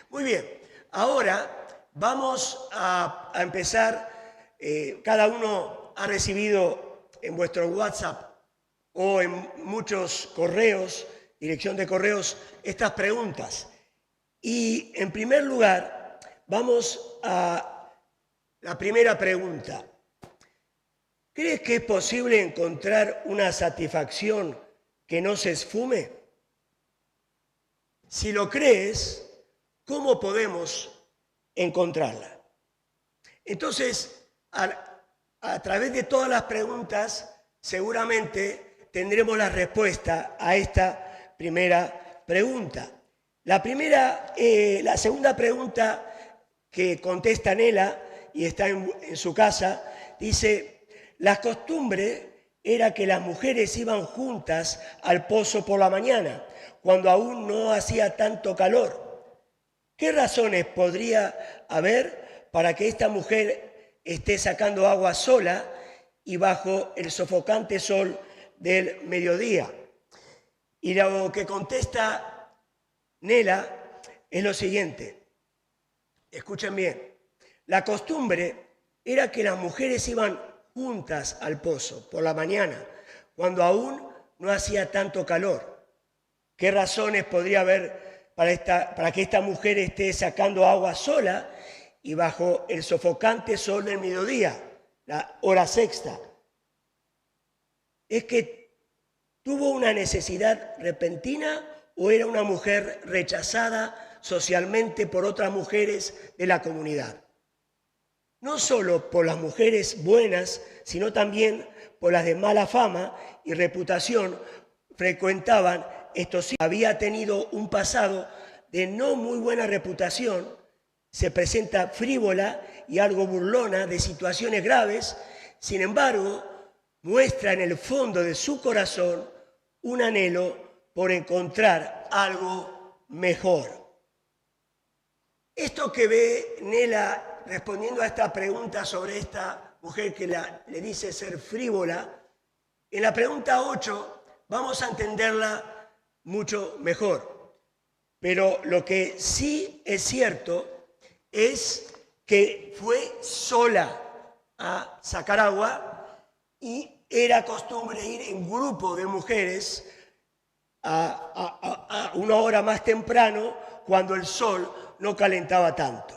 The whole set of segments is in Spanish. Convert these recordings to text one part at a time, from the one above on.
Muy bien, ahora vamos a empezar. Cada uno ha recibido en vuestro WhatsApp o en muchos correos, dirección de correos, estas preguntas. Y en primer lugar, vamos a la primera pregunta. ¿Crees que es posible encontrar una satisfacción que no se esfume? Si lo crees, ¿cómo podemos encontrarla? Entonces, a través de todas las preguntas, seguramente tendremos la respuesta a esta primera pregunta. La segunda pregunta que contesta Nela, y está en su casa, dice: la costumbre era que las mujeres iban juntas al pozo por la mañana, cuando aún no hacía tanto calor. ¿Qué razones podría haber para que esta mujer esté sacando agua sola y bajo el sofocante sol del mediodía? Y lo que contesta Nela es lo siguiente. Escuchen bien. La costumbre era que las mujeres iban juntas al pozo por la mañana, cuando aún no hacía tanto calor. ¿Qué razones podría haber para que esta mujer esté sacando agua sola y bajo el sofocante sol del mediodía, la hora sexta? ¿Es que tuvo una necesidad repentina o era una mujer rechazada socialmente por otras mujeres de la comunidad? No solo por las mujeres buenas, sino también por las de mala fama y reputación, frecuentaban estos sitios. Había tenido un pasado de no muy buena reputación, se presenta frívola y algo burlona de situaciones graves, sin embargo, muestra en el fondo de su corazón un anhelo por encontrar algo mejor. Esto que ve Nela respondiendo a esta pregunta sobre esta mujer que le dice ser frívola, en la pregunta 8 vamos a entenderla mucho mejor. Pero lo que sí es cierto es que fue sola a sacar agua y era costumbre ir en grupo de mujeres a una hora más temprano cuando el sol no calentaba tanto.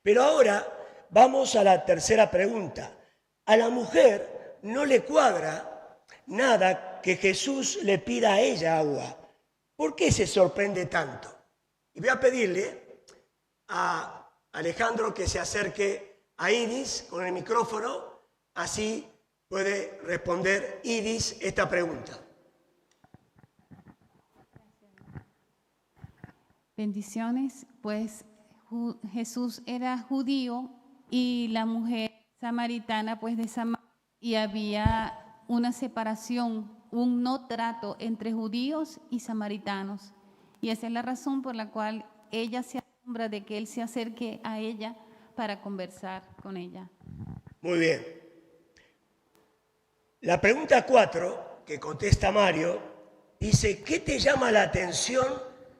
Pero ahora vamos a la tercera pregunta. A la mujer no le cuadra nada que Jesús le pida a ella agua. ¿Por qué se sorprende tanto? Y voy a pedirle a Alejandro que se acerque a Iris con el micrófono, así puede responder Iris esta pregunta. Bendiciones, pues Jesús era judío y la mujer samaritana pues de Samaria, y había una separación, un no trato entre judíos y samaritanos, y esa es la razón por la cual ella se asombra de que él se acerque a ella para conversar con ella. Muy bien. La pregunta 4 que contesta Mario dice: ¿qué te llama la atención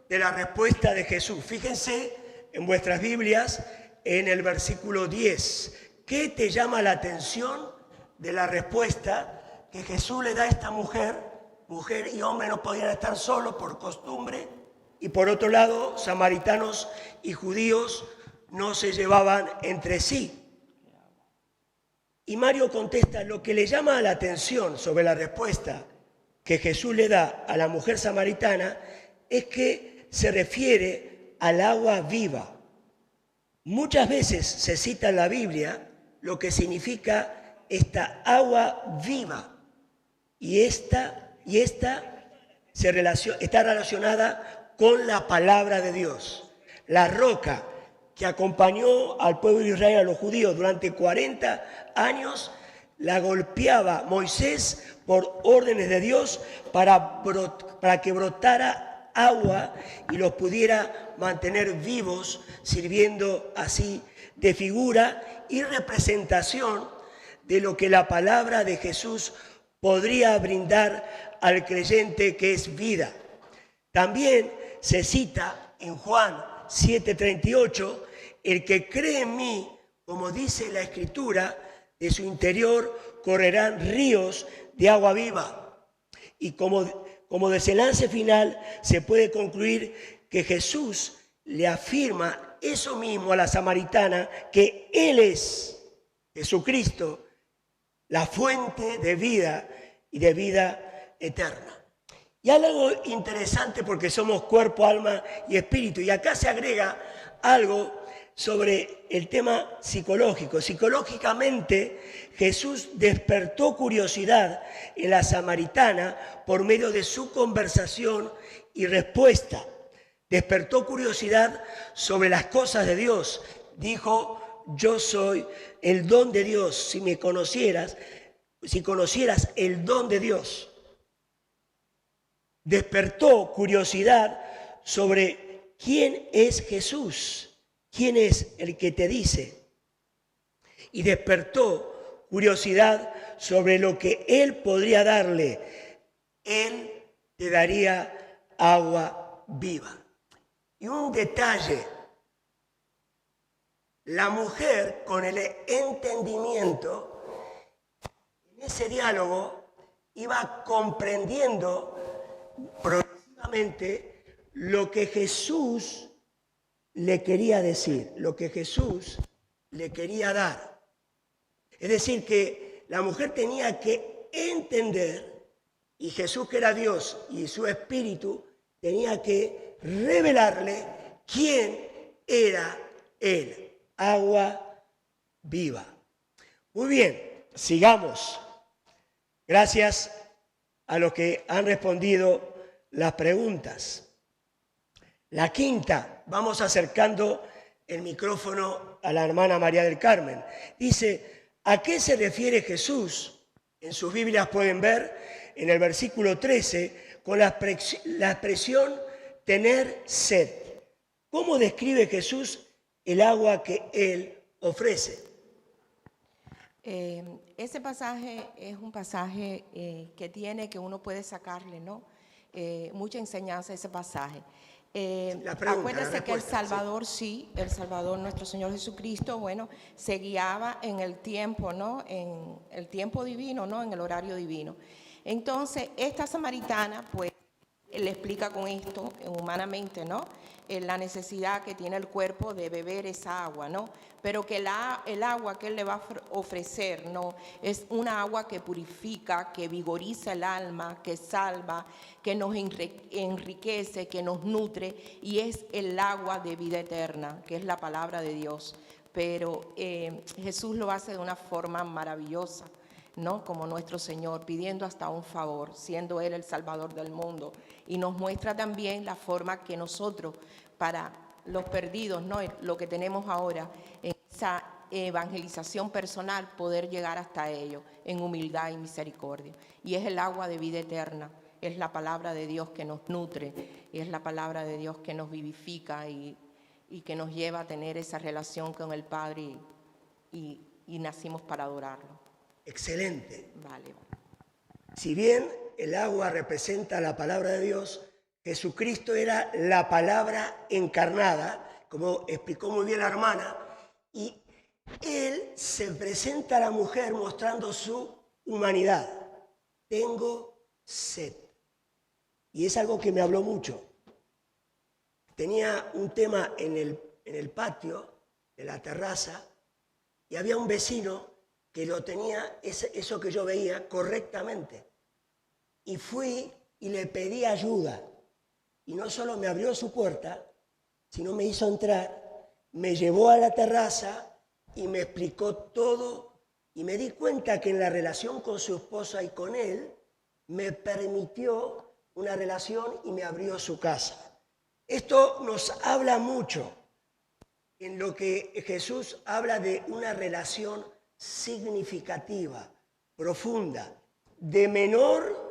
de la respuesta de Jesús? Fíjense en vuestras Biblias, en el versículo 10. ¿Qué te llama la atención de la respuesta que Jesús le da a esta mujer? Mujer y hombre no podían estar solos por costumbre, y por otro lado, samaritanos y judíos no se llevaban entre sí. Y Mario contesta: lo que le llama la atención sobre la respuesta que Jesús le da a la mujer samaritana es que se refiere al agua viva. Muchas veces se cita en la Biblia lo que significa esta agua viva, y esta está relacionada con la palabra de Dios. La roca que acompañó al pueblo de Israel, a los judíos, durante 40 años, la golpeaba Moisés por órdenes de Dios para que brotara agua y los pudiera mantener vivos, sirviendo así de figura y representación de lo que la palabra de Jesús podría brindar al creyente, que es vida. También se cita en Juan 7:38, el que cree en mí, como dice la Escritura, de su interior correrán ríos de agua viva. Y como desenlace final se puede concluir que Jesús le afirma eso mismo a la samaritana, que Él es Jesucristo, la fuente de vida y de vida eterna. Y hay algo interesante porque somos cuerpo, alma y espíritu. Y acá se agrega algo sobre el tema psicológico. Psicológicamente, Jesús despertó curiosidad en la samaritana por medio de su conversación y respuesta. Despertó curiosidad sobre las cosas de Dios. Dijo, yo soy el don de Dios. Si conocieras el don de Dios. Despertó curiosidad sobre quién es Jesús, quién es el que te dice. Y despertó curiosidad sobre lo que Él podría darle. Él te daría agua viva. Y un detalle, la mujer con el entendimiento, en ese diálogo iba comprendiendo progresivamente lo que Jesús le quería decir, lo que Jesús le quería dar. Es decir, que la mujer tenía que entender, y Jesús, que era Dios, y su espíritu tenía que revelarle quién era Él, agua viva. Muy bien, sigamos. Gracias a los que han respondido las preguntas. La quinta, vamos acercando el micrófono a la hermana María del Carmen. Dice, ¿a qué se refiere Jesús? En sus Biblias pueden ver en el versículo 13 con la expresión tener sed. ¿Cómo describe Jesús el agua que Él ofrece? Ese pasaje es un pasaje que uno puede sacarle, ¿no? Mucha enseñanza ese pasaje. Acuérdense que el Salvador, sí, el Salvador, nuestro Señor Jesucristo, bueno, se guiaba en el tiempo, ¿no? En el tiempo divino, ¿no? En el horario divino. Entonces, esta samaritana, pues, le explica con esto, humanamente, ¿no? La necesidad que tiene el cuerpo de beber esa agua, ¿no? Pero que el agua que Él le va a ofrecer, ¿no? Es una agua que purifica, que vigoriza el alma, que salva, que nos enriquece, que nos nutre, y es el agua de vida eterna, que es la palabra de Dios. Pero Jesús lo hace de una forma maravillosa, ¿no? Como nuestro Señor, pidiendo hasta un favor, siendo Él el Salvador del mundo. Y nos muestra también la forma que nosotros, para los perdidos, ¿no? Lo que tenemos ahora, en esa evangelización personal, poder llegar hasta ellos en humildad y misericordia. Y es el agua de vida eterna, es la palabra de Dios que nos nutre, y es la palabra de Dios que nos vivifica y que nos lleva a tener esa relación con el Padre y nacimos para adorarlo. Excelente. Vale. Si bien el agua representa la palabra de Dios, Jesucristo era la palabra encarnada, como explicó muy bien la hermana, y Él se presenta a la mujer mostrando su humanidad. Tengo sed. Y es algo que me habló mucho. Tenía un tema en el patio de la terraza y había un vecino que lo tenía, eso que yo veía, correctamente. Y fui y le pedí ayuda. Y no solo me abrió su puerta, sino me hizo entrar, me llevó a la terraza y me explicó todo. Y me di cuenta que en la relación con su esposa y con él, me permitió una relación y me abrió su casa. Esto nos habla mucho en lo que Jesús habla de una relación significativa, profunda, de menor,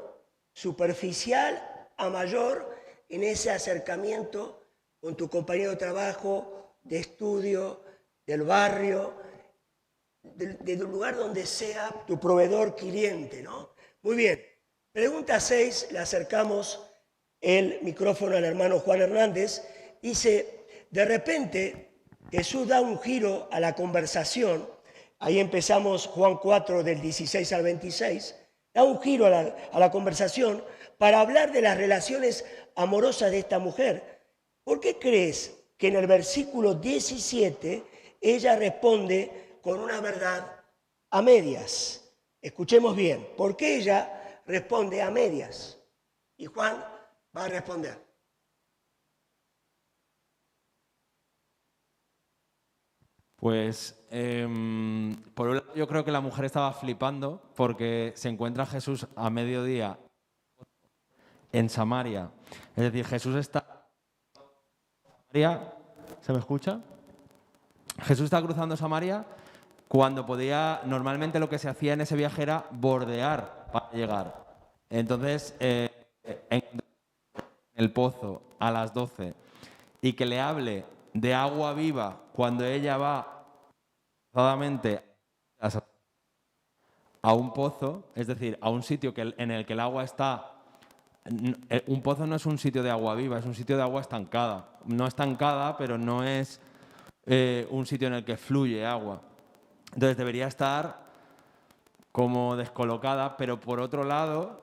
superficial a mayor en ese acercamiento con tu compañero de trabajo, de estudio, del barrio, del lugar donde sea tu proveedor cliente, ¿no? Muy bien. Pregunta 6, le acercamos el micrófono al hermano Juan Hernández. Dice, de repente Jesús da un giro a la conversación. Ahí empezamos Juan 4 del 16 al 26. Da un giro a la conversación para hablar de las relaciones amorosas de esta mujer. ¿Por qué crees que en el versículo 17 ella responde con una verdad a medias? Escuchemos bien. ¿Por qué ella responde a medias? Y Juan va a responder. Pues, por un lado, yo creo que la mujer estaba flipando porque se encuentra Jesús a mediodía en Samaria. Es decir, Jesús está... ¿Se me escucha? Jesús está cruzando Samaria cuando podía... Normalmente lo que se hacía en ese viaje era bordear para llegar. Entonces, en el pozo a las 12 y que le hable de agua viva cuando ella va forzadamente a un pozo, es decir, a un sitio en el que el agua está... Un pozo no es un sitio de agua viva, es un sitio de agua estancada. No estancada, pero no es un sitio en el que fluye agua. Entonces debería estar como descolocada, pero por otro lado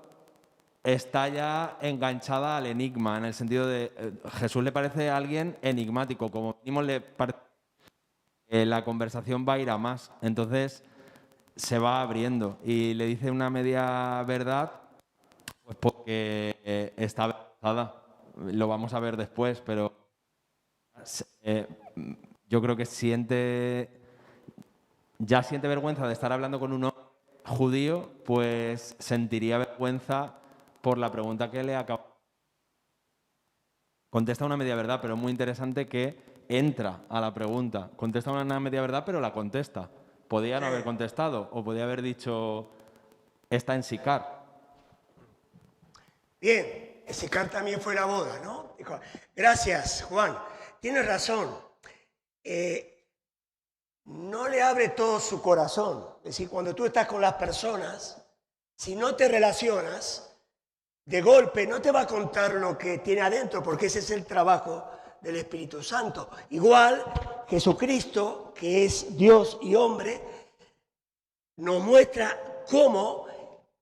está ya enganchada al enigma, en el sentido de Jesús le parece a alguien enigmático, como mínimo le parece la conversación va a ir a más. Entonces se va abriendo y le dice una media verdad, pues porque está avergonzada. Lo vamos a ver después, pero yo creo que siente vergüenza de estar hablando con un hombre judío, pues sentiría vergüenza por la pregunta que le acaba. Contesta una media verdad, pero es muy interesante que entra a la pregunta. Contesta una media verdad, pero la contesta. Podía no haber contestado o podía haber dicho, está en Sicar. Bien, Sicar también fue la boda, ¿no? Dijo, gracias, Juan. Tienes razón. No le abre todo su corazón. Es decir, cuando tú estás con las personas, si no te relacionas, de golpe no te va a contar lo que tiene adentro, porque ese es el trabajo del Espíritu Santo. Igual, Jesucristo, que es Dios y hombre, nos muestra cómo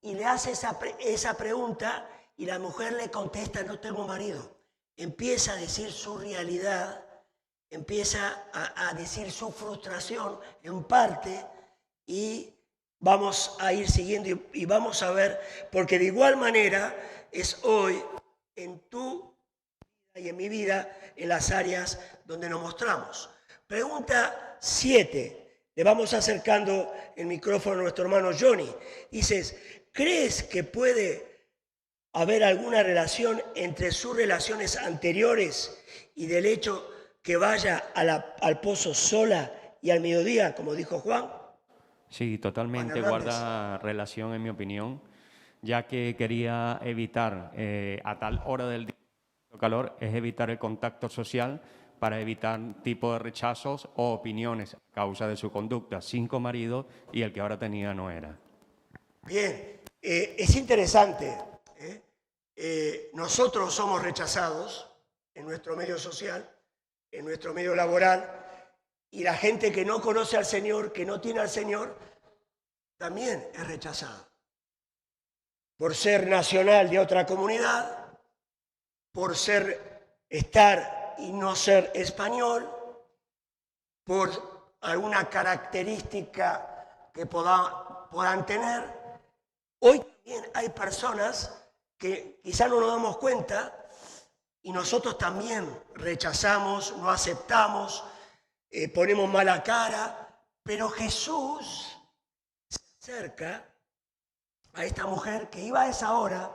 y le hace esa pregunta y la mujer le contesta, no tengo marido. Empieza a decir su realidad, empieza a decir su frustración en parte y vamos a ir siguiendo y vamos a ver, porque de igual manera es hoy en tu vida y en mi vida, en las áreas donde nos mostramos. Pregunta 7. Le vamos acercando el micrófono a nuestro hermano Johnny. Dices, ¿crees que puede haber alguna relación entre sus relaciones anteriores y del hecho que vaya al pozo sola y al mediodía, como dijo Juan? Sí, totalmente guarda relación, en mi opinión, ya que quería evitar a tal hora del día calor, es evitar el contacto social para evitar tipo de rechazos o opiniones a causa de su conducta, 5 maridos y el que ahora tenía no era. Bien, es interesante. Nosotros somos rechazados en nuestro medio social, en nuestro medio laboral, y la gente que no conoce al Señor, que no tiene al Señor, también es rechazada. Por ser nacional de otra comunidad, por estar y no ser español, por alguna característica que puedan tener. Hoy también hay personas que quizá no nos damos cuenta y nosotros también rechazamos, no aceptamos, ponemos mala cara, pero Jesús se acerca a esta mujer que iba a esa hora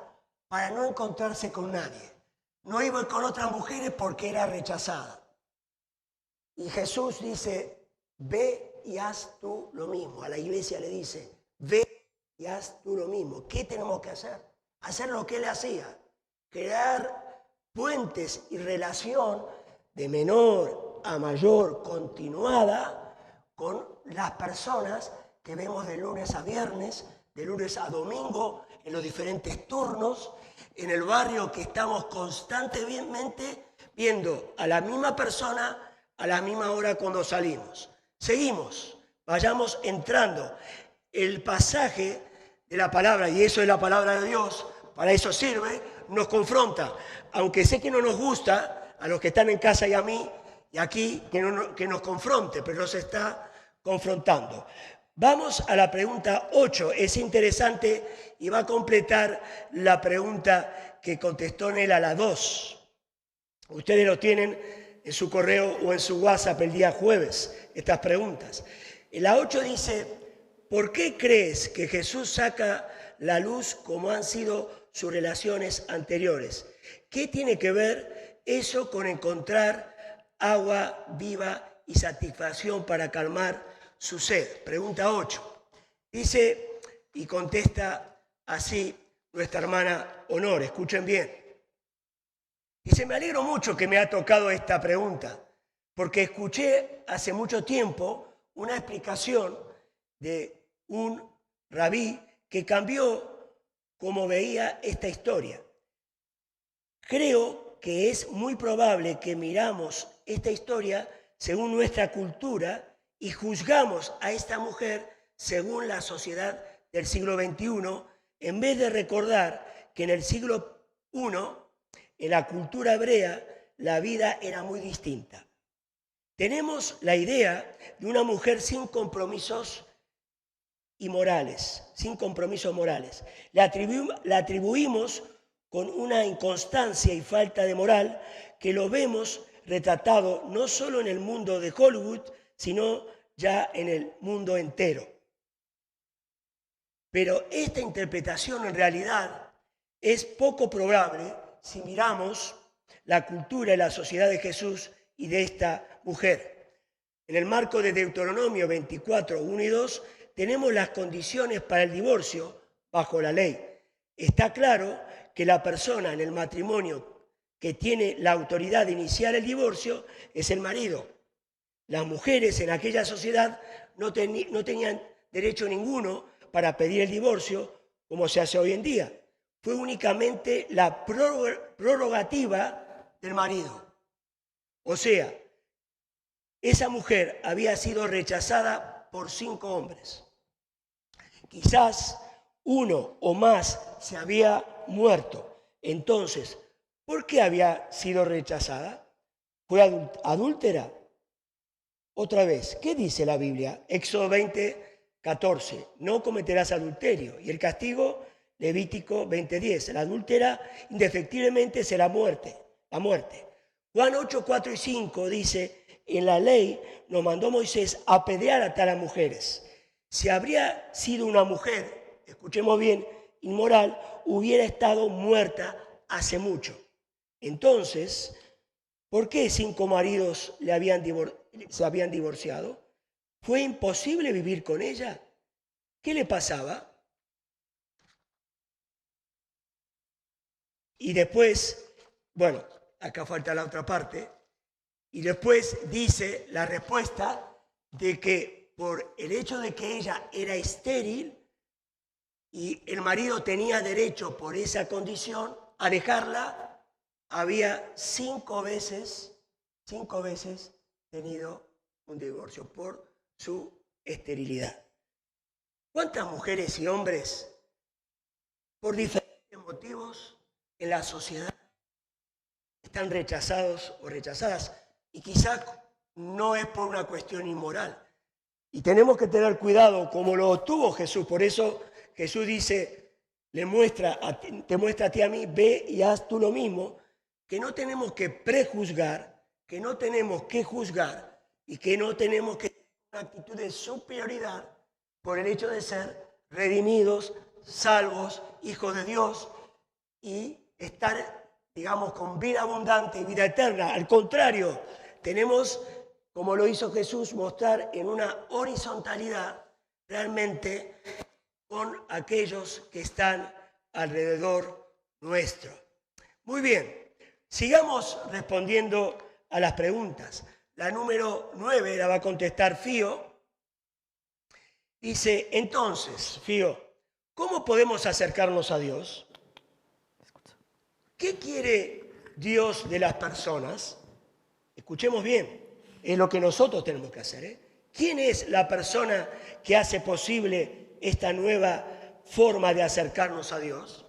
para no encontrarse con nadie. No iba con otras mujeres porque era rechazada. Y Jesús dice, ve y haz tú lo mismo. A la iglesia le dice, ve y haz tú lo mismo. ¿Qué tenemos que hacer? Hacer lo que él hacía. Crear puentes y relación de menor a mayor continuada con las personas que vemos de lunes a viernes, de lunes a domingo, en los diferentes turnos, en el barrio que estamos constantemente viendo a la misma persona a la misma hora cuando salimos. Seguimos, vayamos entrando. El pasaje de la palabra, y eso es la palabra de Dios, para eso sirve, nos confronta. Aunque sé que no nos gusta, a los que están en casa y a mí, y aquí, que nos confronte, pero nos está confrontando. Vamos a la pregunta 8, es interesante y va a completar la pregunta que contestó Nela a la 2. Ustedes lo tienen en su correo o en su WhatsApp el día jueves, estas preguntas. La 8 dice, ¿por qué crees que Jesús saca la luz como han sido sus relaciones anteriores? ¿Qué tiene que ver eso con encontrar agua viva y satisfacción para calmar su sed? Pregunta 8. Dice y contesta así nuestra hermana Honor. Escuchen bien. Dice, me alegro mucho que me ha tocado esta pregunta, porque escuché hace mucho tiempo una explicación de un rabí que cambió cómo veía esta historia. Creo que es muy probable que miramos esta historia según nuestra cultura y juzgamos a esta mujer según la sociedad del siglo XXI, en vez de recordar que en el siglo I, en la cultura hebrea, la vida era muy distinta. Tenemos la idea de una mujer sin compromisos y morales, sin compromisos morales. La atribuimos con una inconstancia y falta de moral que lo vemos retratado no solo en el mundo de Hollywood, sino ya en el mundo entero. Pero esta interpretación en realidad es poco probable si miramos la cultura y la sociedad de Jesús y de esta mujer. En el marco de Deuteronomio 24, 1 y 2, tenemos las condiciones para el divorcio bajo la ley. Está claro que la persona en el matrimonio que tiene la autoridad de iniciar el divorcio es el marido. Las mujeres en aquella sociedad no tenían derecho ninguno para pedir el divorcio como se hace hoy en día. Fue únicamente la prerrogativa del marido. O sea, esa mujer había sido rechazada por 5 hombres. Quizás uno o más se había muerto. Entonces, ¿por qué había sido rechazada? ¿Fue adúltera? Otra vez, ¿qué dice la Biblia? Éxodo 20, 14. No cometerás adulterio. Y el castigo, Levítico 20:10. La adúltera indefectiblemente será la muerte. Juan 8, 4 y 5 dice, en la ley nos mandó Moisés a apedrear a tales mujeres. Si habría sido una mujer, escuchemos bien, inmoral, hubiera estado muerta hace mucho. Entonces, ¿por qué 5 maridos se habían divorciado? ¿Fue imposible vivir con ella? ¿Qué le pasaba? Y después, bueno, acá falta la otra parte, y después dice la respuesta de que por el hecho de que ella era estéril y el marido tenía derecho por esa condición a dejarla, había 5 veces tenido un divorcio por su esterilidad. ¿Cuántas mujeres y hombres, por diferentes motivos en la sociedad, están rechazados o rechazadas? Y quizás no es por una cuestión inmoral. Y tenemos que tener cuidado como lo tuvo Jesús. Por eso Jesús dice, te muestra a ti a mí, ve y haz tú lo mismo, que no tenemos que prejuzgar, que no tenemos que juzgar y que no tenemos que tener una actitud de superioridad por el hecho de ser redimidos, salvos, hijos de Dios y estar, digamos, con vida abundante y vida eterna. Al contrario, tenemos, como lo hizo Jesús, mostrar en una horizontalidad realmente con aquellos que están alrededor nuestro. Muy bien, sigamos respondiendo a las preguntas. La número 9 la va a contestar Fío. Dice, entonces, Fío, ¿cómo podemos acercarnos a Dios? ¿Qué quiere Dios de las personas? Escuchemos bien, es lo que nosotros tenemos que hacer, ¿eh? ¿Quién es la persona que hace posible esta nueva forma de acercarnos a Dios?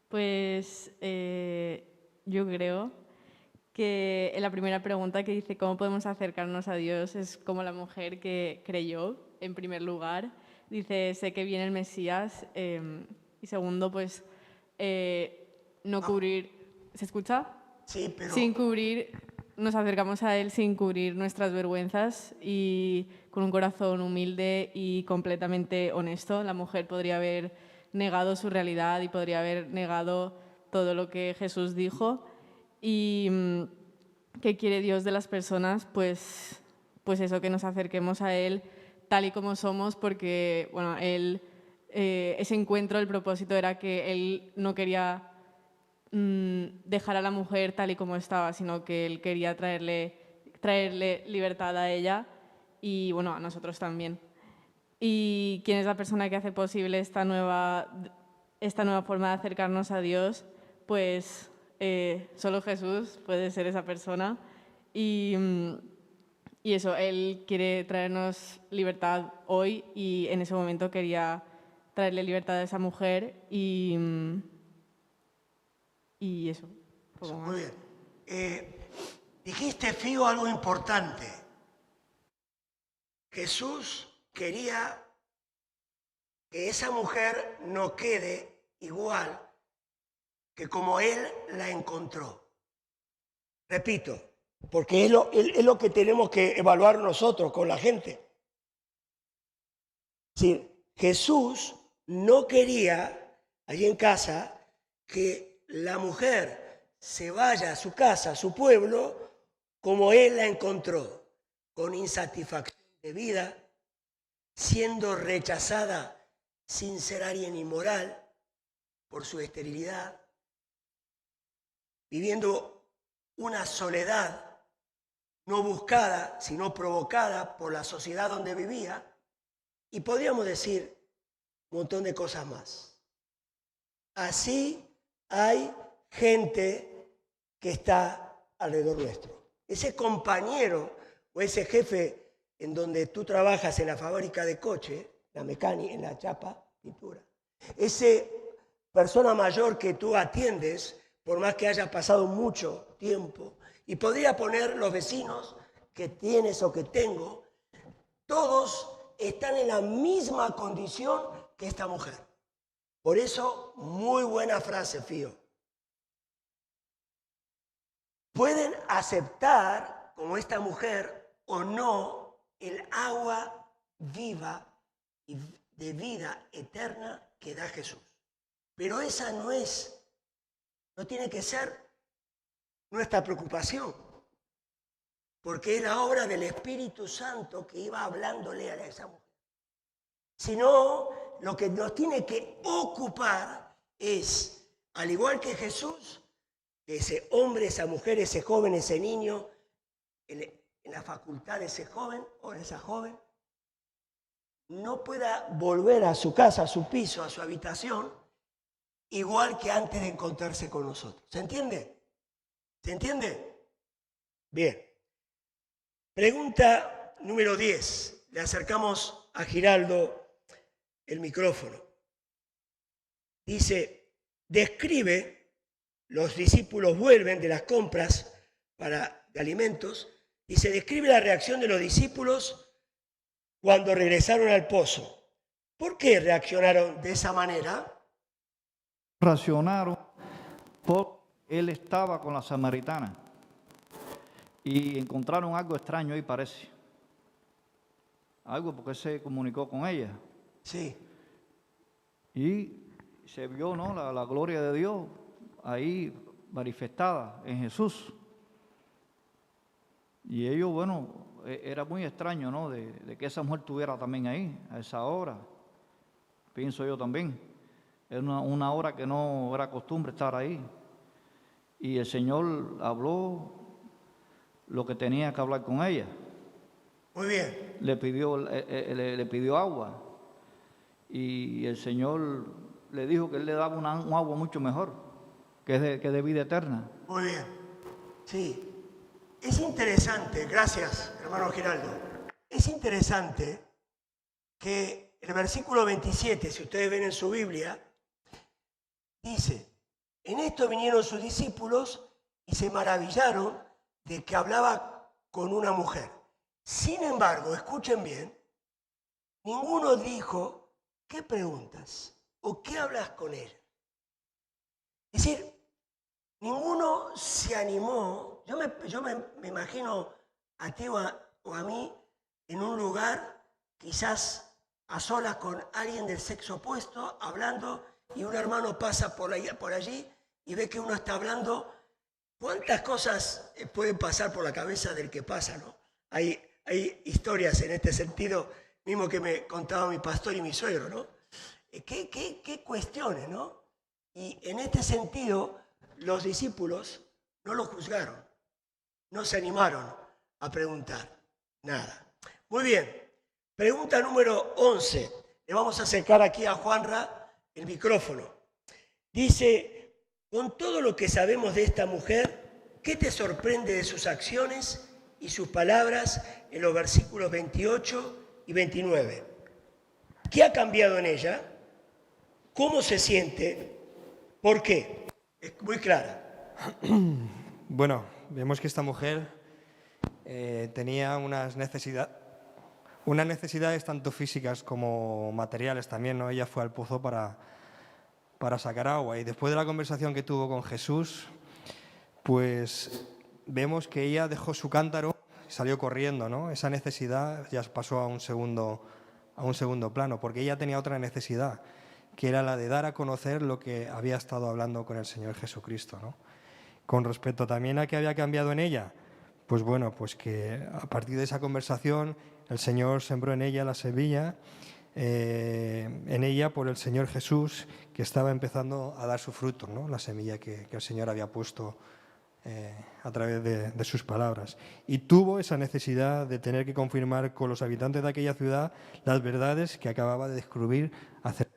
Pues yo creo que en la primera pregunta que dice cómo podemos acercarnos a Dios es como la mujer que creyó, en primer lugar. Dice, sé que viene el Mesías. Y segundo, pues no cubrir... ¿Se escucha? Sí, pero... Sin cubrir, nos acercamos a Él sin cubrir nuestras vergüenzas y con un corazón humilde y completamente honesto. La mujer podría haber negado su realidad y podría haber negado todo lo que Jesús dijo. Y ¿qué quiere Dios de las personas? Pues eso, que nos acerquemos a Él tal y como somos, porque bueno, Él, ese encuentro, el propósito era que Él no quería dejar a la mujer tal y como estaba, sino que Él quería traerle libertad a ella y bueno, a nosotros también. ¿Y quién es la persona que hace posible esta nueva forma de acercarnos a Dios? Pues solo Jesús puede ser esa persona. Y eso, Él quiere traernos libertad hoy y en ese momento quería traerle libertad a esa mujer y eso. Eso, muy bien. Dijiste, Fío, algo importante. Jesús quería que esa mujer no quede igual que como Él la encontró. Repito, porque es lo que tenemos que evaluar nosotros con la gente. Sí, Jesús no quería, allí en casa, que la mujer se vaya a su casa, a su pueblo, como Él la encontró, con insatisfacción de vida, siendo rechazada sin ser alguien inmoral por su esterilidad, viviendo una soledad no buscada, sino provocada por la sociedad donde vivía, y podríamos decir un montón de cosas más. Así hay gente que está alrededor nuestro. Ese compañero o ese jefe en donde tú trabajas en la fábrica de coche, la mecánica, en la chapa, pintura, ese persona mayor que tú atiendes, por más que haya pasado mucho tiempo, y podría poner los vecinos que tienes o que tengo, todos están en la misma condición que esta mujer. Por eso, muy buena frase, Fío. Pueden aceptar, como esta mujer, o no, el agua viva y de vida eterna que da Jesús. Pero esa no tiene que ser nuestra preocupación, porque es la obra del Espíritu Santo que iba hablándole a esa mujer. Sino, lo que nos tiene que ocupar es, al igual que Jesús, que ese hombre, esa mujer, ese joven, ese niño, en la facultad de ese joven o de esa joven, no pueda volver a su casa, a su piso, a su habitación, igual que antes de encontrarse con nosotros. ¿Se entiende? ¿Se entiende? Bien. Pregunta número 10. Le acercamos a Giraldo el micrófono. Dice, describe, los discípulos vuelven de las compras de alimentos, dice, describe la reacción de los discípulos cuando regresaron al pozo. ¿Por qué reaccionaron de esa manera? Reaccionaron porque él estaba con la samaritana y encontraron algo extraño ahí, parece. Algo porque él se comunicó con ella. Sí. Y se vio, ¿no?, la gloria de Dios ahí manifestada en Jesús. Y ellos, bueno, era muy extraño, ¿no?, de que esa mujer estuviera también ahí, a esa hora. Pienso yo también. Era una hora que no era costumbre estar ahí. Y el Señor habló lo que tenía que hablar con ella. Muy bien. Le pidió agua. Y el Señor le dijo que Él le daba un agua mucho mejor, que es de vida eterna. Muy bien. Sí. Es interesante, gracias, hermano Giraldo. Es interesante que el versículo 27, si ustedes ven en su Biblia, dice, en esto vinieron sus discípulos y se maravillaron de que hablaba con una mujer. Sin embargo, escuchen bien, ninguno dijo, ¿qué preguntas? ¿O qué hablas con ella? Es decir, ninguno se animó. Yo me imagino a ti o a mí en un lugar, quizás a solas con alguien del sexo opuesto, hablando, y un hermano pasa por allí y ve que uno está hablando. ¿Cuántas cosas pueden pasar por la cabeza del que pasa, no? Hay historias en este sentido, mismo que me contaba mi pastor y mi suegro, ¿no? ¿Qué cuestiones, no? Y en este sentido, los discípulos no lo juzgaron, no se animaron a preguntar nada. Muy bien, pregunta número 11. Le vamos a acercar aquí a Juanra el micrófono. Dice, con todo lo que sabemos de esta mujer, ¿qué te sorprende de sus acciones y sus palabras en los versículos 28 y 29? ¿Qué ha cambiado en ella? ¿Cómo se siente? ¿Por qué? Es muy clara. Bueno, vemos que esta mujer tenía unas necesidades tanto físicas como materiales también, ¿no? Ella fue al pozo para sacar agua, y después de la conversación que tuvo con Jesús, pues vemos que ella dejó su cántaro y salió corriendo, ¿no? Esa necesidad ya pasó a un segundo plano, porque ella tenía otra necesidad, que era la de dar a conocer lo que había estado hablando con el Señor Jesucristo, ¿no? Con respecto también a qué había cambiado en ella, pues bueno, pues que a partir de esa conversación el Señor sembró en ella la semilla, en ella por el Señor Jesús, que estaba empezando a dar su fruto, ¿no? La semilla que el Señor había puesto a través de sus palabras. Y tuvo esa necesidad de tener que confirmar con los habitantes de aquella ciudad las verdades que acababa de descubrir acerca.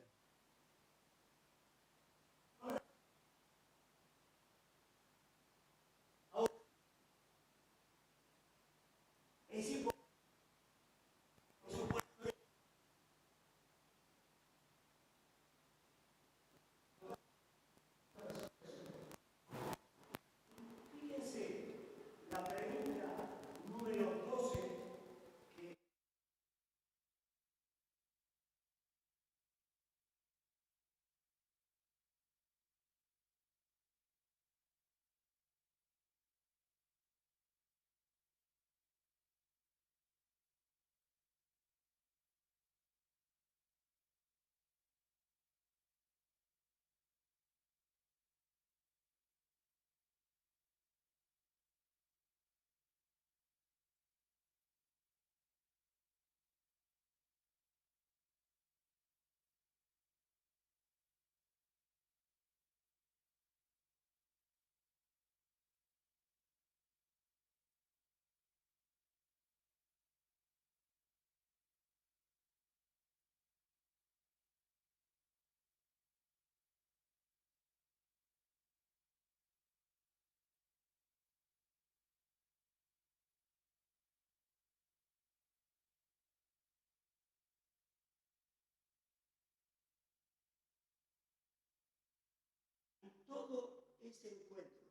Todo ese encuentro,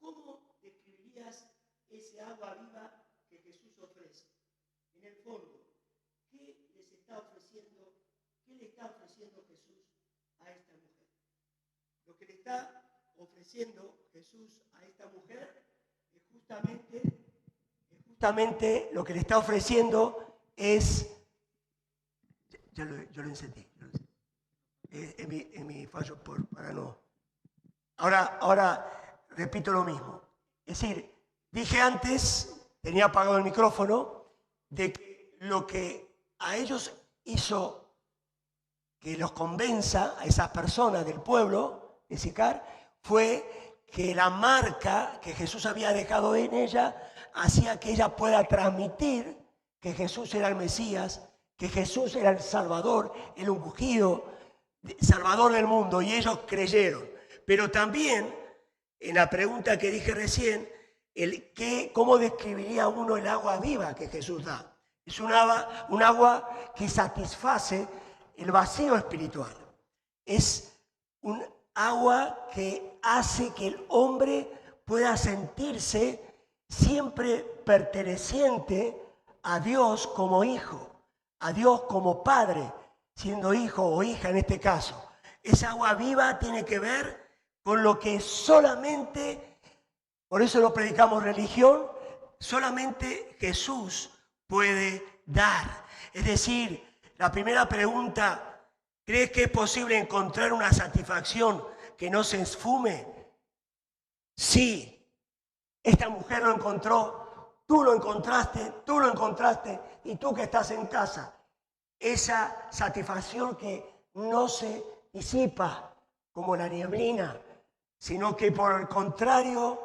¿cómo describirías ese agua viva que Jesús ofrece? En el fondo, ¿qué le está ofreciendo Jesús a esta mujer? Lo que le está ofreciendo Jesús a esta mujer es justamente lo que le está ofreciendo es, yo lo encendí, en mi fallo para no. Ahora repito lo mismo. Es decir, dije antes, tenía apagado el micrófono, de que lo que a ellos hizo que los convenza, a esas personas del pueblo de Sicar, fue que la marca que Jesús había dejado en ella hacía que ella pueda transmitir que Jesús era el Mesías, que Jesús era el Salvador, el ungido, Salvador del mundo, y ellos creyeron. Pero también en la pregunta que dije recién, ¿cómo describiría uno el agua viva que Jesús da? Es un agua que satisface el vacío espiritual. Es un agua que hace que el hombre pueda sentirse siempre perteneciente a Dios como hijo, a Dios como padre, siendo hijo o hija en este caso. Esa agua viva tiene que ver con lo que solamente, por eso lo predicamos religión, solamente Jesús puede dar. Es decir, la primera pregunta, ¿crees que es posible encontrar una satisfacción que no se esfume? Sí. Esta mujer lo encontró, tú lo encontraste y tú que estás en casa. Esa satisfacción que no se disipa como la nieblina, sino que por el contrario,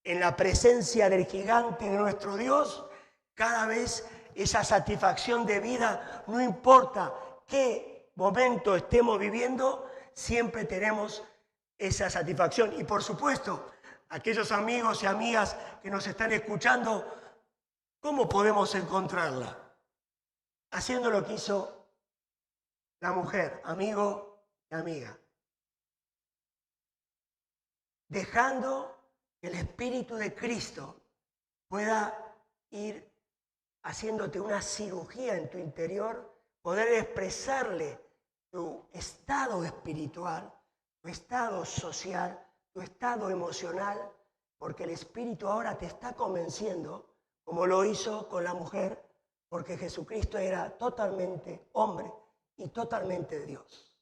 en la presencia del gigante de nuestro Dios, cada vez esa satisfacción de vida, no importa qué momento estemos viviendo, siempre tenemos esa satisfacción. Y por supuesto, aquellos amigos y amigas que nos están escuchando, ¿cómo podemos encontrarla? Haciendo lo que hizo la mujer, amigo y amiga. Dejando que el Espíritu de Cristo pueda ir haciéndote una cirugía en tu interior, poder expresarle tu estado espiritual, tu estado social, tu estado emocional, porque el Espíritu ahora te está convenciendo, como lo hizo con la mujer, porque Jesucristo era totalmente hombre y totalmente Dios.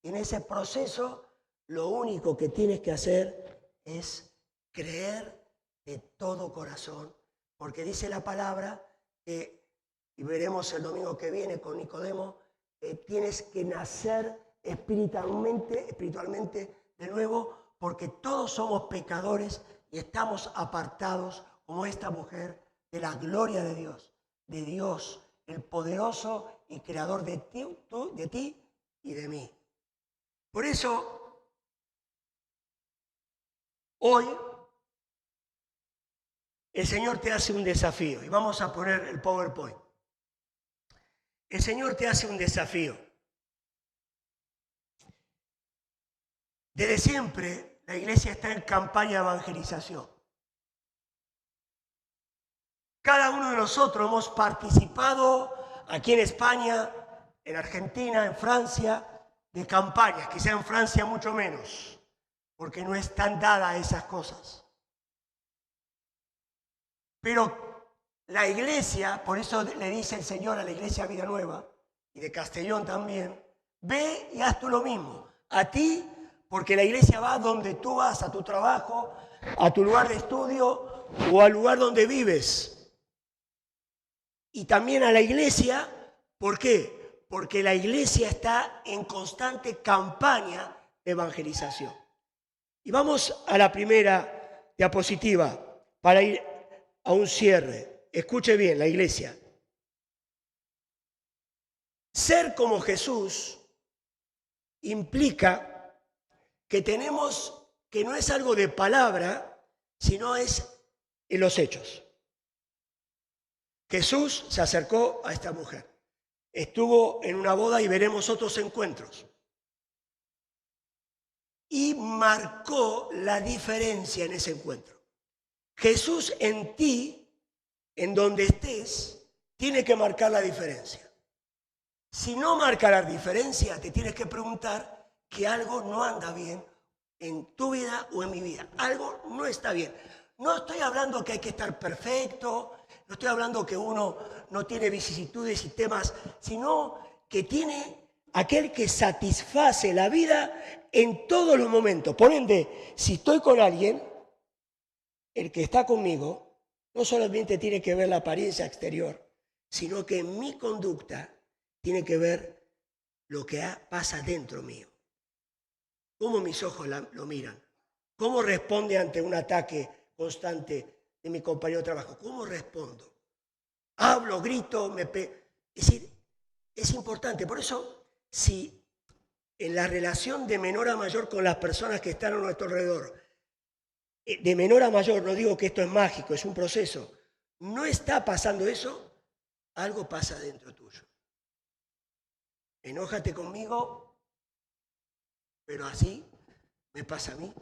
Y en ese proceso, lo único que tienes que hacer es creer de todo corazón, porque dice la palabra que, y veremos el domingo que viene con Nicodemo, tienes que nacer espiritualmente de nuevo, porque todos somos pecadores y estamos apartados, como esta mujer, de la gloria de Dios, el poderoso y creador de ti y de mí. Por eso, hoy, el Señor te hace un desafío, y vamos a poner el PowerPoint. El Señor te hace un desafío. Desde siempre, la iglesia está en campaña de evangelización. Cada uno de nosotros hemos participado aquí en España, en Argentina, en Francia, de campañas, quizá en Francia mucho menos, porque no están dadas esas cosas. Pero la iglesia, por eso le dice el Señor a la iglesia Vida Nueva, y de Castellón también, ve y haz tú lo mismo. A ti, porque la iglesia va donde tú vas, a tu trabajo, a tu lugar de estudio o al lugar donde vives. Y también a la iglesia, ¿por qué? Porque la iglesia está en constante campaña de evangelización. Y vamos a la primera diapositiva para ir a un cierre. Escuche bien, la iglesia. Ser como Jesús implica que tenemos, que no es algo de palabra, sino es en los hechos. Jesús se acercó a esta mujer. Estuvo en una boda y veremos otros encuentros. Y marcó la diferencia en ese encuentro. Jesús en ti, en donde estés, tiene que marcar la diferencia. Si no marca la diferencia, te tienes que preguntar que algo no anda bien en tu vida o en mi vida. Algo no está bien. No estoy hablando que hay que estar perfecto, no estoy hablando que uno no tiene vicisitudes y temas, sino que tiene aquel que satisface la vida en todos los momentos. Por ende, si estoy con alguien, el que está conmigo no solamente tiene que ver la apariencia exterior, sino que mi conducta tiene que ver lo que pasa dentro mío. Cómo mis ojos lo miran, cómo responde ante un ataque constante de mi compañero de trabajo, cómo respondo. Hablo, grito, es decir, es importante. Por eso, si en la relación de menor a mayor con las personas que están a nuestro alrededor de menor a mayor, no digo que esto es mágico, es un proceso, no está pasando eso, algo pasa dentro tuyo. Enójate conmigo, pero así me pasa a mí.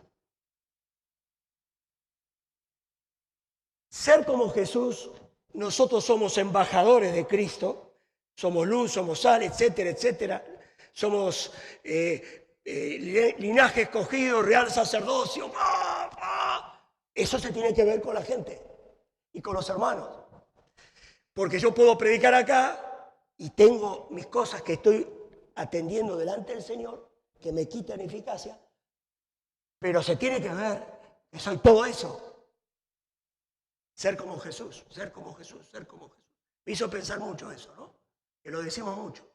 Ser como Jesús, nosotros somos embajadores de Cristo, somos luz, somos sal, etcétera, etcétera. Somos linaje escogido, real sacerdocio. Eso se tiene que ver con la gente y con los hermanos. Porque yo puedo predicar acá y tengo mis cosas que estoy atendiendo delante del Señor, que me quitan eficacia, pero se tiene que ver que soy todo eso. Ser como Jesús, ser como Jesús, ser como Jesús. Me hizo pensar mucho eso, ¿no? Que lo decimos mucho.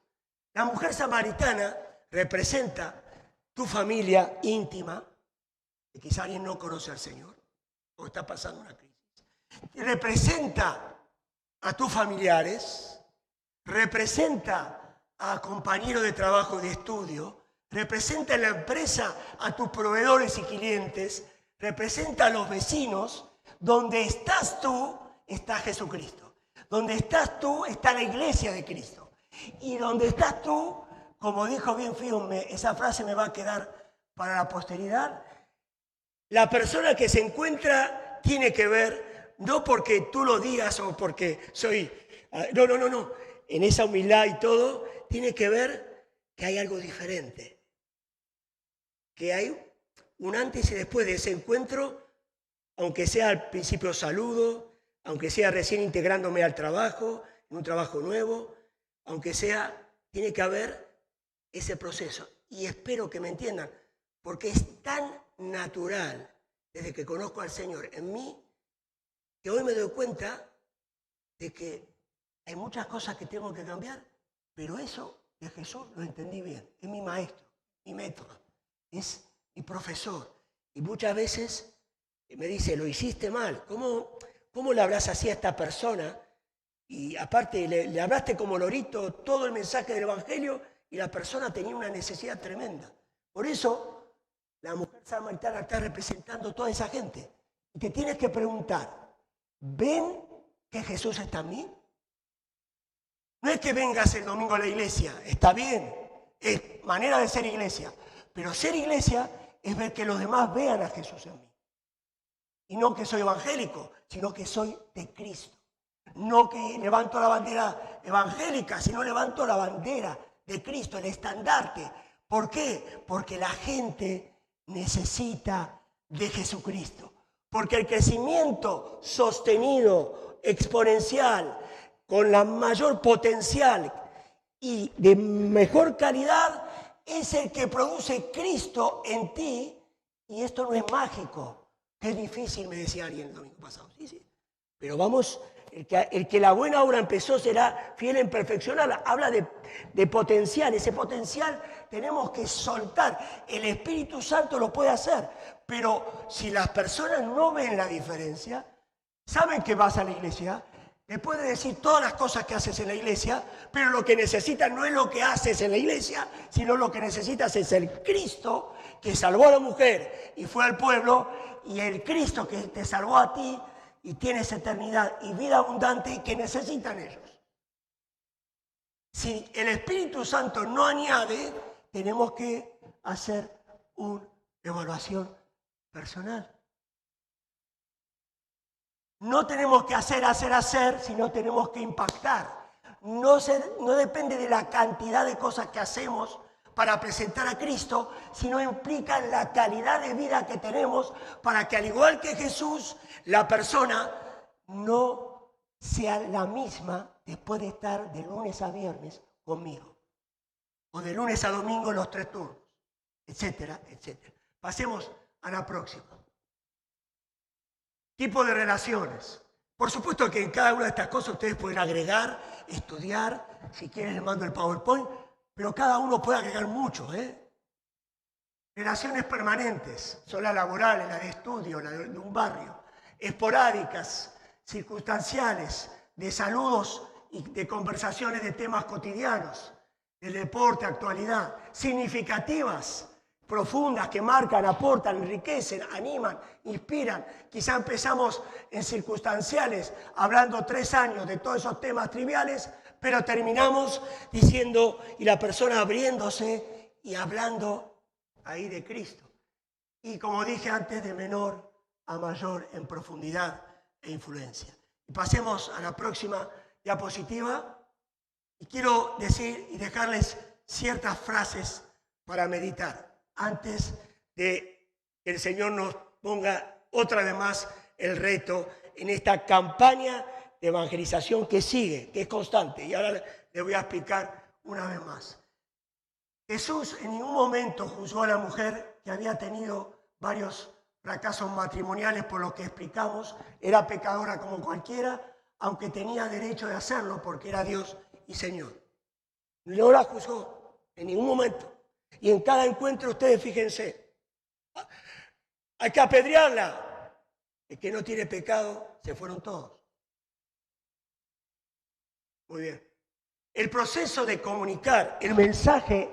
La mujer samaritana representa tu familia íntima, que quizá alguien no conoce al Señor, o está pasando una crisis. Representa a tus familiares, representa a compañeros de trabajo y de estudio, representa en la empresa a tus proveedores y clientes, representa a los vecinos. Donde estás tú, está Jesucristo. Donde estás tú, está la iglesia de Cristo. Y donde estás tú, como dijo bien Fiume, esa frase me va a quedar para la posteridad, la persona que se encuentra tiene que ver, no porque tú lo digas o porque soy... No. En esa humildad y todo, tiene que ver que hay algo diferente. Que hay un antes y después de ese encuentro. Aunque sea al principio saludo, aunque sea recién integrándome al trabajo, en un trabajo nuevo, aunque sea, tiene que haber ese proceso. Y espero que me entiendan, porque es tan natural, desde que conozco al Señor en mí, que hoy me doy cuenta de que hay muchas cosas que tengo que cambiar, pero eso de Jesús lo entendí bien. Es mi maestro, mi método, es mi profesor. Y muchas veces me dice, lo hiciste mal. ¿Cómo le hablas así a esta persona? Y aparte le hablaste como lorito todo el mensaje del Evangelio y la persona tenía una necesidad tremenda. Por eso la mujer samaritana está representando a toda esa gente. Y te tienes que preguntar, ¿ven que Jesús está en mí? No es que vengas el domingo a la iglesia, está bien, es manera de ser iglesia. Pero ser iglesia es ver que los demás vean a Jesús en mí. Y no que soy evangélico, sino que soy de Cristo. No que levanto la bandera evangélica, sino levanto la bandera de Cristo, el estandarte. ¿Por qué? Porque la gente necesita de Jesucristo. Porque el crecimiento sostenido, exponencial, con la mayor potencial y de mejor calidad, es el que produce Cristo en ti. Y esto no es mágico. Es difícil, me decía alguien el domingo pasado. Sí. Pero vamos, el que la buena obra empezó será fiel en perfeccionarla. Habla de potencial. Ese potencial tenemos que soltar. El Espíritu Santo lo puede hacer. Pero si las personas no ven la diferencia, saben que vas a la iglesia, le puedes decir todas las cosas que haces en la iglesia, pero lo que necesitas no es lo que haces en la iglesia, sino lo que necesitas es el Cristo que salvó a la mujer y fue al pueblo, y el Cristo que te salvó a ti y tienes eternidad y vida abundante y que necesitan ellos. Si el Espíritu Santo no añade, tenemos que hacer una evaluación personal. No tenemos que hacer, sino tenemos que impactar. No depende de la cantidad de cosas que hacemos para presentar a Cristo, sino implica la calidad de vida que tenemos para que, al igual que Jesús, la persona no sea la misma después de estar de lunes a viernes conmigo, o de lunes a domingo los 3 turnos, etcétera, etcétera. Pasemos a la próxima. Tipo de relaciones. Por supuesto que en cada una de estas cosas ustedes pueden agregar, estudiar, si quieren les mando el PowerPoint, pero cada uno puede agregar mucho, Relaciones permanentes, son las laborales, las de estudio, las de un barrio, esporádicas, circunstanciales, de saludos y de conversaciones de temas cotidianos, del deporte, actualidad, significativas, profundas que marcan, aportan, enriquecen, animan, inspiran. Quizá empezamos en circunstanciales, hablando 3 años de todos esos temas triviales, pero terminamos diciendo, y la persona abriéndose y hablando ahí de Cristo. Y como dije antes, de menor a mayor en profundidad e influencia. Y pasemos a la próxima diapositiva. Y quiero decir y dejarles ciertas frases para meditar antes de que el Señor nos ponga otra vez más el reto en esta campaña de evangelización que sigue, que es constante. Y ahora les voy a explicar una vez más. Jesús en ningún momento juzgó a la mujer que había tenido varios fracasos matrimoniales, por lo que explicamos. Era pecadora como cualquiera, aunque tenía derecho de hacerlo porque era Dios y Señor. No la juzgó en ningún momento. Y en cada encuentro ustedes fíjense, hay que apedrearla. El que no tiene pecado, se fueron todos. Muy bien. El proceso de comunicar el mensaje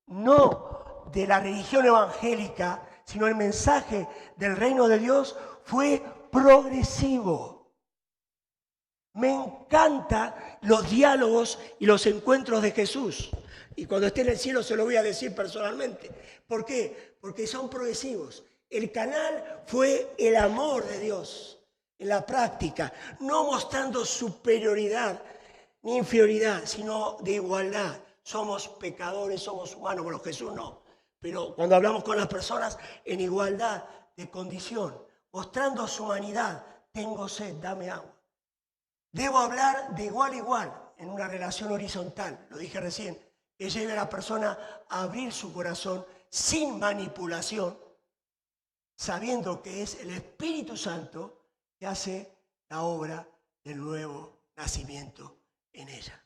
no de la religión evangélica, sino el mensaje del reino de Dios fue progresivo. Me encantan los diálogos y los encuentros de Jesús. Y cuando esté en el cielo se lo voy a decir personalmente. ¿Por qué? Porque son progresivos. El canal fue el amor de Dios en la práctica, no mostrando superioridad ni inferioridad, sino de igualdad. Somos pecadores, somos humanos, bueno, Jesús no. Pero cuando hablamos con las personas en igualdad de condición, mostrando su humanidad, tengo sed, dame agua. Debo hablar de igual a igual en una relación horizontal, lo dije recién, que lleve a la persona a abrir su corazón sin manipulación, sabiendo que es el Espíritu Santo que hace la obra del nuevo nacimiento en ella.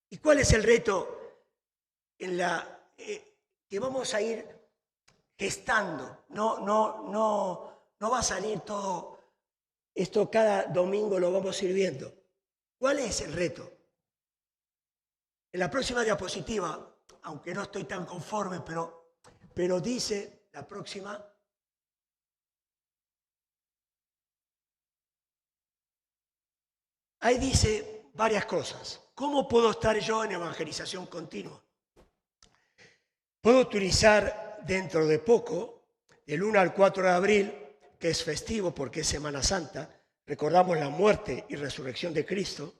¿Y cuál es el reto en que vamos a ir gestando? No va a salir todo esto, cada domingo lo vamos a ir viendo. ¿Cuál es el reto? En la próxima diapositiva, aunque no estoy tan conforme, pero dice la próxima. Ahí dice varias cosas. ¿Cómo puedo estar yo en evangelización continua? Puedo utilizar dentro de poco, del 1 al 4 de abril, que es festivo porque es Semana Santa, recordamos la muerte y resurrección de Cristo,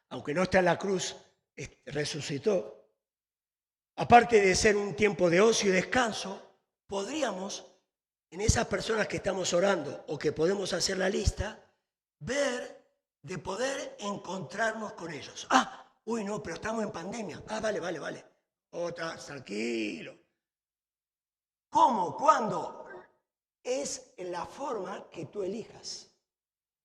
aunque no está en la cruz, resucitó. Aparte de ser un tiempo de ocio y descanso, podríamos, en esas personas que estamos orando o que podemos hacer la lista, ver de poder encontrarnos con ellos. No, pero estamos en pandemia. Vale. Tranquilo. ¿Cómo? ¿Cuándo? Es en la forma que tú elijas.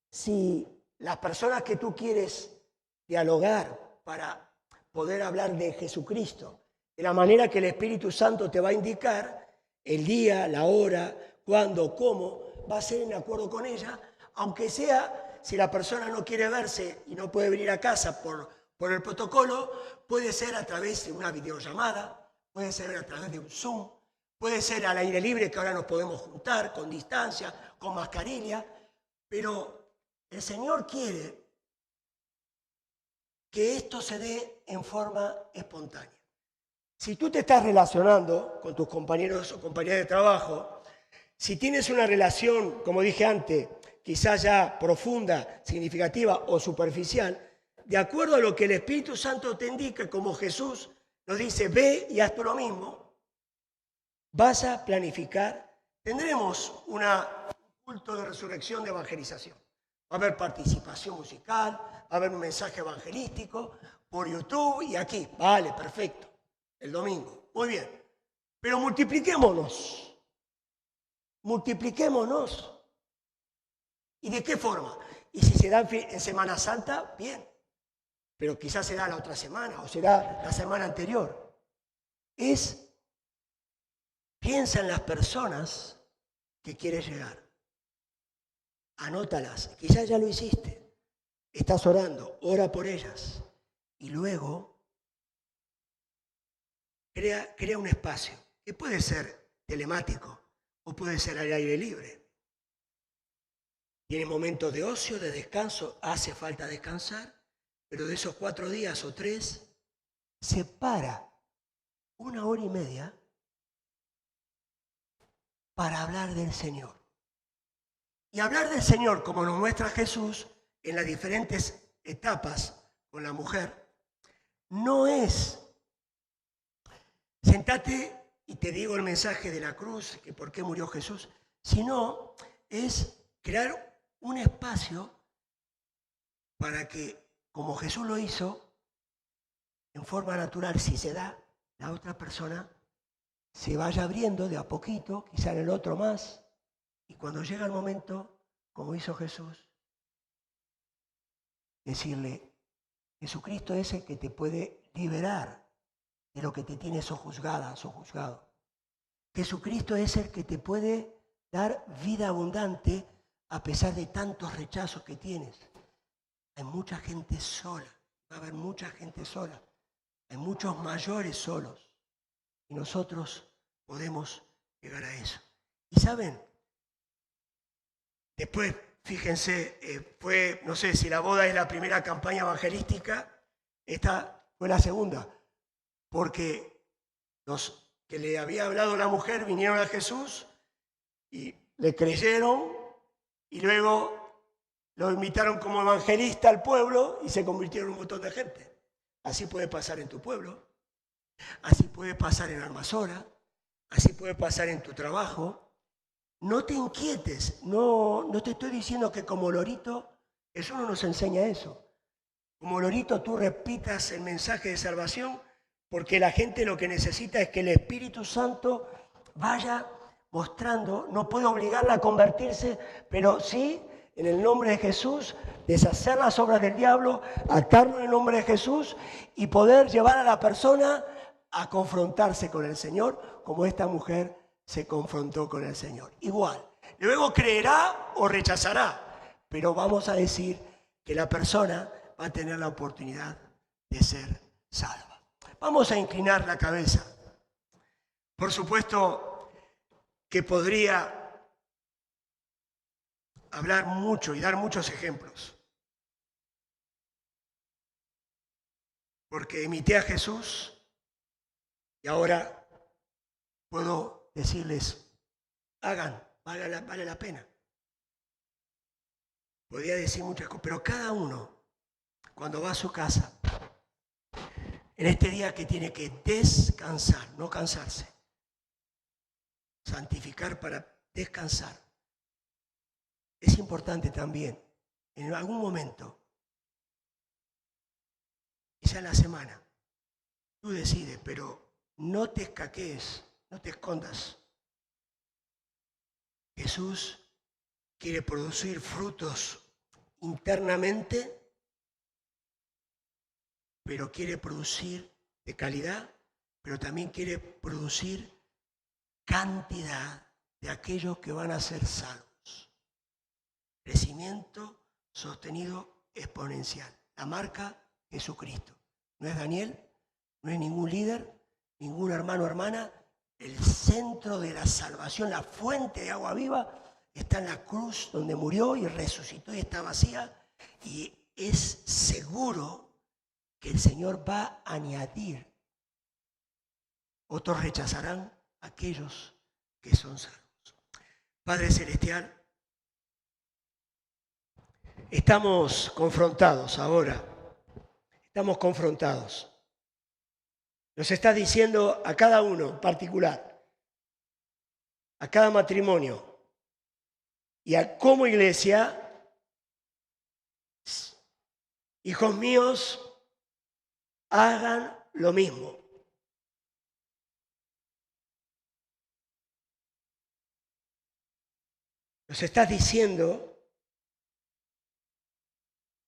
Si las personas que tú quieres dialogar para poder hablar de Jesucristo, de la manera que el Espíritu Santo te va a indicar, el día, la hora, cuándo, cómo, va a ser en acuerdo con ella, aunque sea, si la persona no quiere verse y no puede venir a casa por el protocolo, puede ser a través de una videollamada, puede ser a través de un Zoom, puede ser al aire libre, que ahora nos podemos juntar con distancia, con mascarilla, pero el Señor quiere que esto se dé en forma espontánea. Si tú te estás relacionando con tus compañeros o compañeras de trabajo, si tienes una relación, como dije antes, quizás ya profunda, significativa o superficial, de acuerdo a lo que el Espíritu Santo te indica, como Jesús nos dice, ve y haz tú lo mismo, vas a planificar. Tendremos un culto de resurrección de evangelización. Va a haber participación musical, va a haber un mensaje evangelístico por YouTube y aquí. Vale, perfecto. El domingo. Muy bien. Pero multipliquémonos. Multipliquémonos. ¿Y de qué forma? Y si se da en Semana Santa, bien. Pero quizás será la otra semana o será la semana anterior. Piensa en las personas que quieres llegar. Anótalas. Quizás ya lo hiciste. Estás orando. Ora por ellas. Y luego crea un espacio que puede ser telemático o puede ser al aire libre. Tiene momentos de ocio, de descanso, hace falta descansar, pero de esos 4 días o 3, separa 1 hora y media para hablar del Señor. Y hablar del Señor, como nos muestra Jesús en las diferentes etapas con la mujer, no es sentate y te digo el mensaje de la cruz, que por qué murió Jesús, sino es crear un espacio para que, como Jesús lo hizo, en forma natural, si se da, la otra persona se vaya abriendo de a poquito, quizá en el otro más, y cuando llega el momento, como hizo Jesús, decirle, Jesucristo es el que te puede liberar de lo que te tiene sojuzgada, sojuzgado. Jesucristo es el que te puede dar vida abundante a pesar de tantos rechazos que tienes. Hay mucha gente sola, va a haber mucha gente sola, hay muchos mayores solos y nosotros podemos llegar a eso. Y saben, después, fíjense, no sé si la boda es la primera campaña evangelística, esta fue la segunda, porque los que le había hablado la mujer vinieron a Jesús y le creyeron y luego lo invitaron como evangelista al pueblo y se convirtieron en un montón de gente. Así puede pasar en tu pueblo, así puede pasar en Almazora, así puede pasar en tu trabajo. No te inquietes, no te estoy diciendo que como lorito, eso no nos enseña eso. Como lorito tú repitas el mensaje de salvación porque la gente lo que necesita es que el Espíritu Santo vaya mostrando, no puede obligarla a convertirse, pero sí, en el nombre de Jesús, deshacer las obras del diablo, atarlo en el nombre de Jesús y poder llevar a la persona a confrontarse con el Señor, como esta mujer se confrontó con el Señor. Igual, luego creerá o rechazará, pero vamos a decir que la persona va a tener la oportunidad de ser salva. Vamos a inclinar la cabeza. Por supuesto que podría hablar mucho y dar muchos ejemplos, porque imité a Jesús y ahora puedo decirles, hagan, vale la pena. Podría decir muchas cosas, pero cada uno, cuando va a su casa, en este día que tiene que descansar, no cansarse, santificar para descansar, es importante también, en algún momento, quizá en la semana, tú decides, pero no te escaquees, no te escondas. Jesús quiere producir frutos internamente, pero quiere producir de calidad, pero también quiere producir cantidad de aquellos que van a ser salvos. Crecimiento sostenido exponencial. La marca Jesucristo. No es Daniel, no es ningún líder, ningún hermano o hermana. El centro de la salvación, la fuente de agua viva, está en la cruz donde murió y resucitó y está vacía. Y es seguro que el Señor va a añadir. Otros rechazarán a aquellos que son salvos. Padre Celestial, estamos confrontados ahora. Estamos confrontados. Nos está diciendo a cada uno en particular, a cada matrimonio y a como iglesia, hijos míos, hagan lo mismo. Nos estás diciendo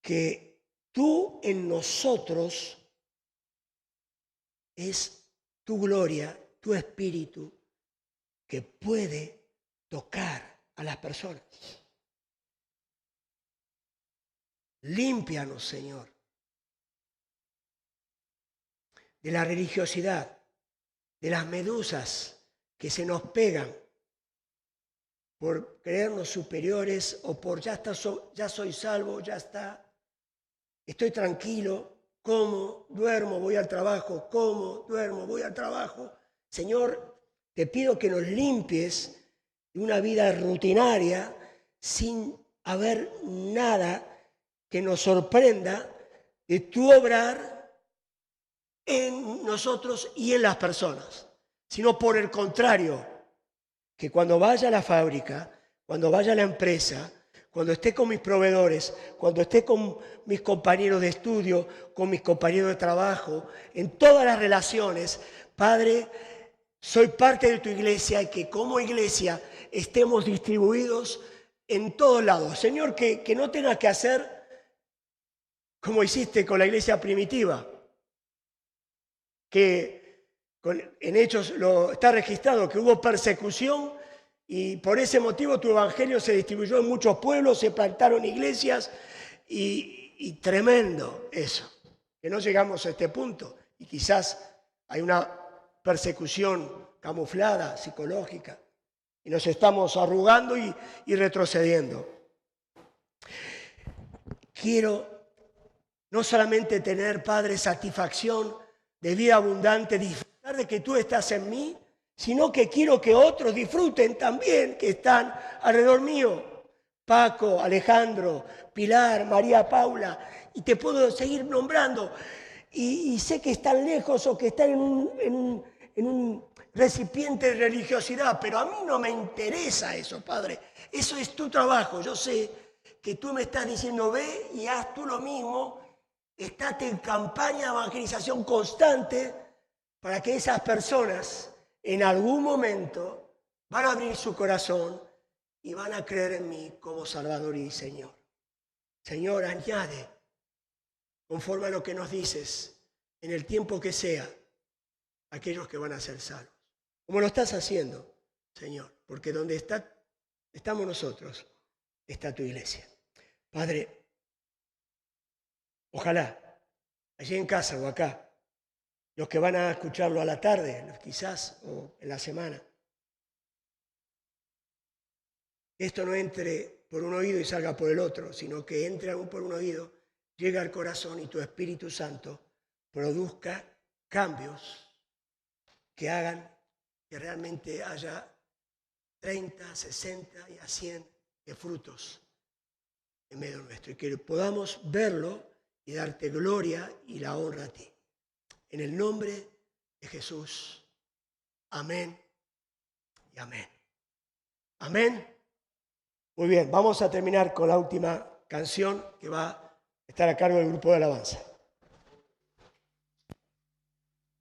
que tú en nosotros es tu gloria, tu espíritu, que puede tocar a las personas. Límpianos, Señor, de la religiosidad, de las medusas que se nos pegan por creernos superiores o por ya soy salvo, ya está, estoy tranquilo, como, duermo, voy al trabajo, como, duermo, voy al trabajo. Señor, te pido que nos limpies de una vida rutinaria sin haber nada que nos sorprenda de tu obrar en nosotros y en las personas, sino por el contrario, que cuando vaya a la fábrica, cuando vaya a la empresa, cuando esté con mis proveedores, cuando esté con mis compañeros de estudio, con mis compañeros de trabajo, en todas las relaciones, Padre, soy parte de tu iglesia y que como iglesia estemos distribuidos en todos lados. Señor, que no tengas que hacer como hiciste con la iglesia primitiva, que en Hechos lo está registrado, que hubo persecución y por ese motivo tu evangelio se distribuyó en muchos pueblos, se plantaron iglesias y tremendo eso, que no llegamos a este punto y quizás hay una persecución camuflada, psicológica, y nos estamos arrugando y retrocediendo. Quiero no solamente tener, Padre, satisfacción de vida abundante, disfrutar de que tú estás en mí, sino que quiero que otros disfruten también, que están alrededor mío. Paco, Alejandro, Pilar, María Paula, y te puedo seguir nombrando. Y sé que están lejos o que están en un recipiente de religiosidad, pero a mí no me interesa eso, Padre. Eso es tu trabajo. Yo sé que tú me estás diciendo, ve y haz tú lo mismo. Estate en campaña de evangelización constante para que esas personas en algún momento van a abrir su corazón y van a creer en mí como Salvador y Señor. Señor, añade, conforme a lo que nos dices, en el tiempo que sea, aquellos que van a ser salvos. Como lo estás haciendo, Señor, porque donde estamos nosotros, está tu iglesia. Padre, ojalá, allí en casa o acá, los que van a escucharlo a la tarde, quizás, o en la semana, esto no entre por un oído y salga por el otro, sino que entre aún por un oído, llegue al corazón y tu Espíritu Santo produzca cambios que hagan que realmente haya 30, 60 y a 100 de frutos en medio nuestro y que podamos verlo y darte gloria y la honra a ti. En el nombre de Jesús. Amén y amén. Amén. Muy bien, vamos a terminar con la última canción que va a estar a cargo del grupo de alabanza.